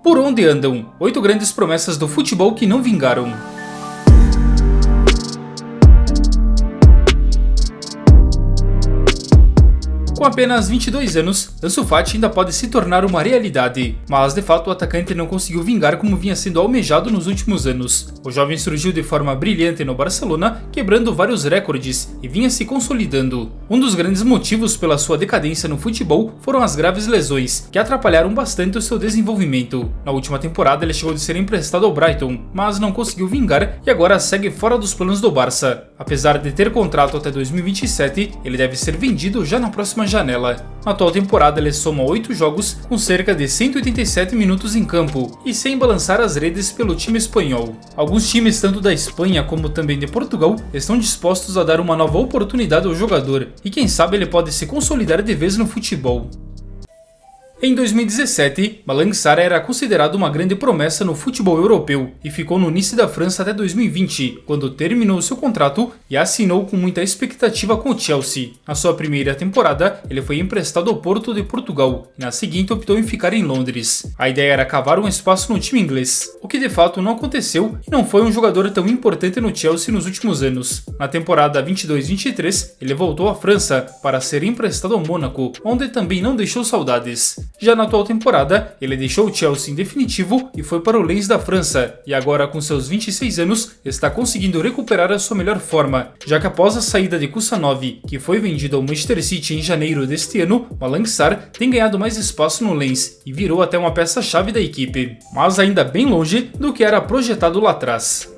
Por onde andam? 8 grandes promessas do futebol que não vingaram. Com apenas 22 anos, Ansu Fati ainda pode se tornar uma realidade, mas de fato o atacante não conseguiu vingar como vinha sendo almejado nos últimos anos. O jovem surgiu de forma brilhante no Barcelona, quebrando vários recordes e vinha se consolidando. Um dos grandes motivos pela sua decadência no futebol foram as graves lesões, que atrapalharam bastante o seu desenvolvimento. Na última temporada ele chegou de ser emprestado ao Brighton, mas não conseguiu vingar e agora segue fora dos planos do Barça. Apesar de ter contrato até 2027, ele deve ser vendido já na próxima janela. Na atual temporada ele soma 8 jogos com cerca de 187 minutos em campo e sem balançar as redes pelo time espanhol. Alguns times tanto da Espanha como também de Portugal estão dispostos a dar uma nova oportunidade ao jogador e quem sabe ele pode se consolidar de vez no futebol. Em 2017, Malang Sarr era considerado uma grande promessa no futebol europeu e ficou no Nice da França até 2020, quando terminou seu contrato e assinou com muita expectativa com o Chelsea. Na sua primeira temporada, ele foi emprestado ao Porto de Portugal e na seguinte optou em ficar em Londres. A ideia era cavar um espaço no time inglês, o que de fato não aconteceu e não foi um jogador tão importante no Chelsea nos últimos anos. Na temporada 22-23, ele voltou à França para ser emprestado ao Mônaco, onde também não deixou saudades. Já na atual temporada, ele deixou o Chelsea em definitivo e foi para o Lens da França, e agora com seus 26 anos está conseguindo recuperar a sua melhor forma, já que após a saída de Kusanov, que foi vendido ao Manchester City em janeiro deste ano, Malang Sarr tem ganhado mais espaço no Lens e virou até uma peça-chave da equipe, mas ainda bem longe do que era projetado lá atrás.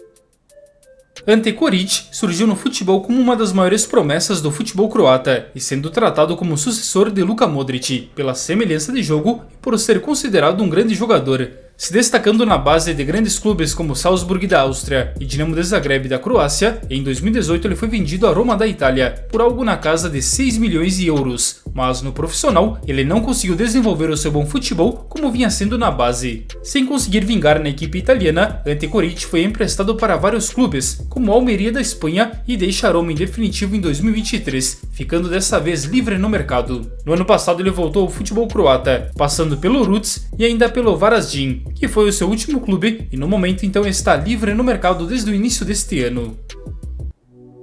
Ante Coric surgiu no futebol como uma das maiores promessas do futebol croata e sendo tratado como sucessor de Luka Modric, pela semelhança de jogo e por ser considerado um grande jogador. Se destacando na base de grandes clubes como Salzburg da Áustria e Dinamo de Zagreb da Croácia, em 2018 ele foi vendido à Roma da Itália por algo na casa de 6 milhões de euros, mas no profissional ele não conseguiu desenvolver o seu bom futebol como vinha sendo na base. Sem conseguir vingar na equipe italiana, Ante Coric foi emprestado para vários clubes, como Almeria da Espanha e deixa a Roma em definitivo em 2023, ficando dessa vez livre no mercado. No ano passado ele voltou ao futebol croata, passando pelo Roots e ainda pelo Varaždin, que foi o seu último clube e no momento então está livre no mercado desde o início deste ano.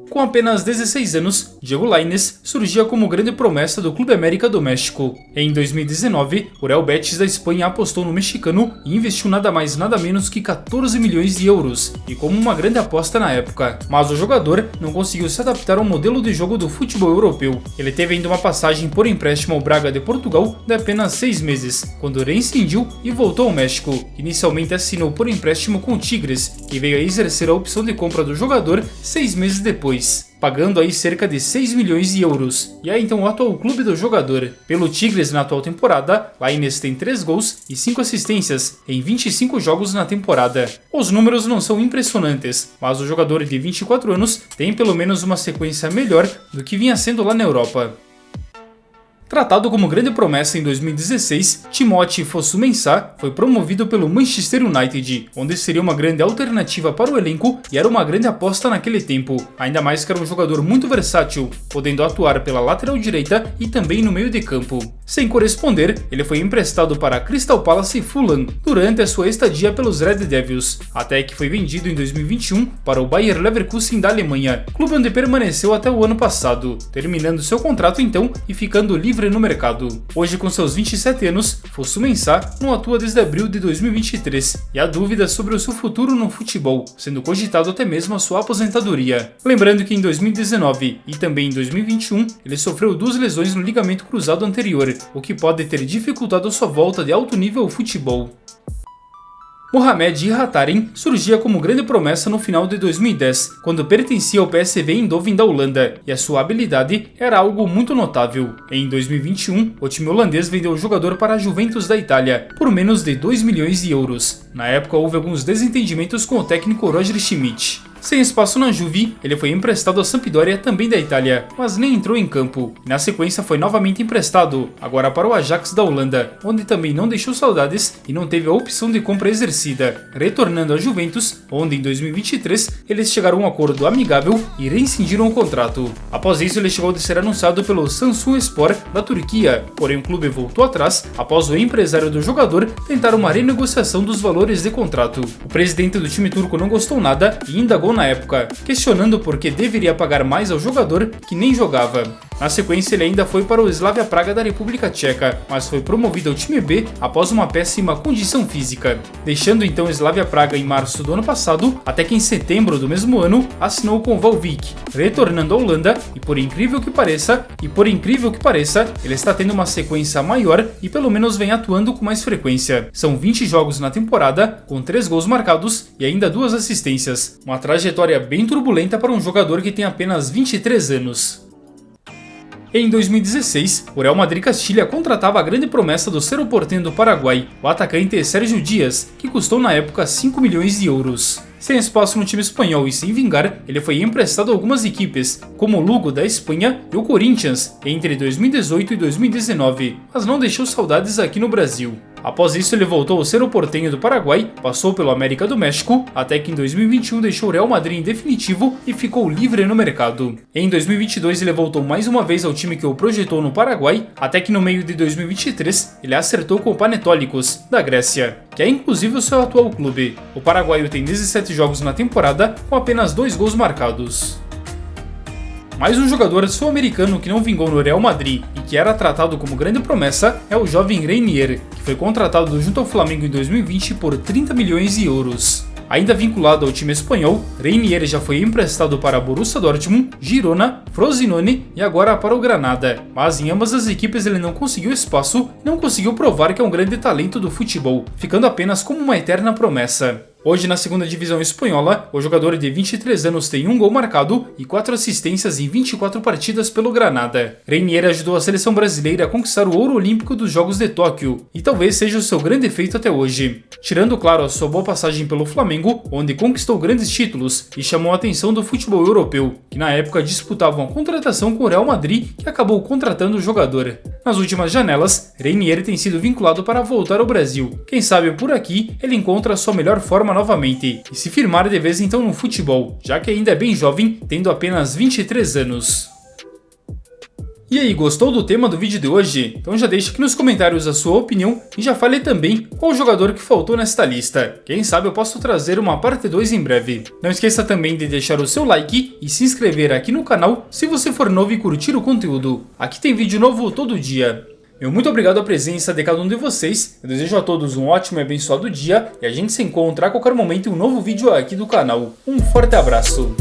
Com apenas 16 anos, Diego Lainez surgia como grande promessa do Clube América do México. Em 2019, o Real Betis da Espanha apostou no mexicano e investiu nada mais nada menos que 14 milhões de euros, e como uma grande aposta na época. Mas o jogador não conseguiu se adaptar ao modelo de jogo do futebol europeu. Ele teve ainda uma passagem por empréstimo ao Braga de Portugal de apenas 6 meses, quando reincindiu e voltou ao México. Inicialmente assinou por empréstimo com o Tigres, que veio a exercer a opção de compra do jogador 6 meses depois, pagando aí cerca de 6 milhões de euros, e é então o atual clube do jogador. Pelo Tigres na atual temporada, Lainez tem 3 gols e 5 assistências em 25 jogos na temporada. Os números não são impressionantes, mas o jogador de 24 anos tem pelo menos uma sequência melhor do que vinha sendo lá na Europa. Tratado como grande promessa em 2016, Timothy Fosu-Mensah foi promovido pelo Manchester United, onde seria uma grande alternativa para o elenco e era uma grande aposta naquele tempo, ainda mais que era um jogador muito versátil, podendo atuar pela lateral direita e também no meio de campo. Sem corresponder, ele foi emprestado para Crystal Palace e Fulham durante a sua estadia pelos Red Devils, até que foi vendido em 2021 para o Bayer Leverkusen da Alemanha, clube onde permaneceu até o ano passado, terminando seu contrato então e ficando livre no mercado. Hoje, com seus 27 anos, Fosu-Mensah não atua desde abril de 2023 e há dúvidas sobre o seu futuro no futebol, sendo cogitado até mesmo a sua aposentadoria. Lembrando que em 2019 e também em 2021 ele sofreu 2 lesões no ligamento cruzado anterior, o que pode ter dificultado sua volta de alto nível ao futebol. Mohamed Ihattaren surgia como grande promessa no final de 2010, quando pertencia ao PSV Eindhoven da Holanda, e a sua habilidade era algo muito notável. Em 2021, o time holandês vendeu o jogador para a Juventus da Itália, por menos de 2 milhões de euros. Na época houve alguns desentendimentos com o técnico Roger Schmidt. Sem espaço na Juve, ele foi emprestado à Sampdoria, também da Itália, mas nem entrou em campo. Na sequência foi novamente emprestado, agora para o Ajax da Holanda, onde também não deixou saudades e não teve a opção de compra exercida, retornando à Juventus, onde em 2023 eles chegaram a um acordo amigável e rescindiram o contrato. Após isso, ele chegou a ser anunciado pelo Samsunspor da Turquia, porém o clube voltou atrás após o empresário do jogador tentar uma renegociação dos valores de contrato. O presidente do time turco não gostou nada e indagou na época, questionando por que deveria pagar mais ao jogador que nem jogava. Na sequência, ele ainda foi para o Slavia Praga da República Tcheca, mas foi promovido ao time B após uma péssima condição física, deixando então o Slavia Praga em março do ano passado, até que em setembro do mesmo ano assinou com o Valvik, retornando à Holanda e por incrível que pareça, ele está tendo uma sequência maior e pelo menos vem atuando com mais frequência. São 20 jogos na temporada, com 3 gols marcados e ainda 2 assistências. Uma trajetória bem turbulenta para um jogador que tem apenas 23 anos. Em 2016, o Real Madrid Castilha contratava a grande promessa do Cerro Porteño do Paraguai, o atacante Sérgio Díaz, que custou na época 5 milhões de euros. Sem espaço no time espanhol e sem vingar, ele foi emprestado a algumas equipes, como o Lugo da Espanha e o Corinthians, entre 2018 e 2019, mas não deixou saudades aqui no Brasil. Após isso, ele voltou ao Cerro Porteño do Paraguai, passou pelo América do México, até que em 2021 deixou o Real Madrid em definitivo e ficou livre no mercado. Em 2022, ele voltou mais uma vez ao time que o projetou no Paraguai, até que no meio de 2023, ele acertou com o Panetolikos, da Grécia, que é inclusive o seu atual clube. O paraguaio tem 17 jogos na temporada, com apenas 2 gols marcados. Mais um jogador sul-americano que não vingou no Real Madrid e que era tratado como grande promessa é o jovem Reinier, que foi contratado junto ao Flamengo em 2020 por 30 milhões de euros. Ainda vinculado ao time espanhol, Reinier já foi emprestado para Borussia Dortmund, Girona, Frosinone e agora para o Granada, mas em ambas as equipes ele não conseguiu espaço e não conseguiu provar que é um grande talento do futebol, ficando apenas como uma eterna promessa. Hoje, na segunda divisão espanhola, o jogador de 23 anos tem 1 gol marcado e 4 assistências em 24 partidas pelo Granada. Reinier ajudou a seleção brasileira a conquistar o ouro olímpico dos Jogos de Tóquio e talvez seja o seu grande feito até hoje. Tirando, claro, a sua boa passagem pelo Flamengo, onde conquistou grandes títulos e chamou a atenção do futebol europeu, que na época disputavam a contratação com o Real Madrid, que acabou contratando o jogador. Nas últimas janelas, Reinier tem sido vinculado para voltar ao Brasil. Quem sabe por aqui ele encontra a sua melhor forma novamente e se firmar de vez então no futebol, já que ainda é bem jovem, tendo apenas 23 anos. E aí, gostou do tema do vídeo de hoje? Então já deixa aqui nos comentários a sua opinião e já fale também qual o jogador que faltou nesta lista. Quem sabe eu posso trazer uma parte 2 em breve. Não esqueça também de deixar o seu like e se inscrever aqui no canal se você for novo e curtir o conteúdo. Aqui tem vídeo novo todo dia. Meu muito obrigado à presença de cada um de vocês, eu desejo a todos um ótimo e abençoado dia e a gente se encontra a qualquer momento em um novo vídeo aqui do canal. Um forte abraço!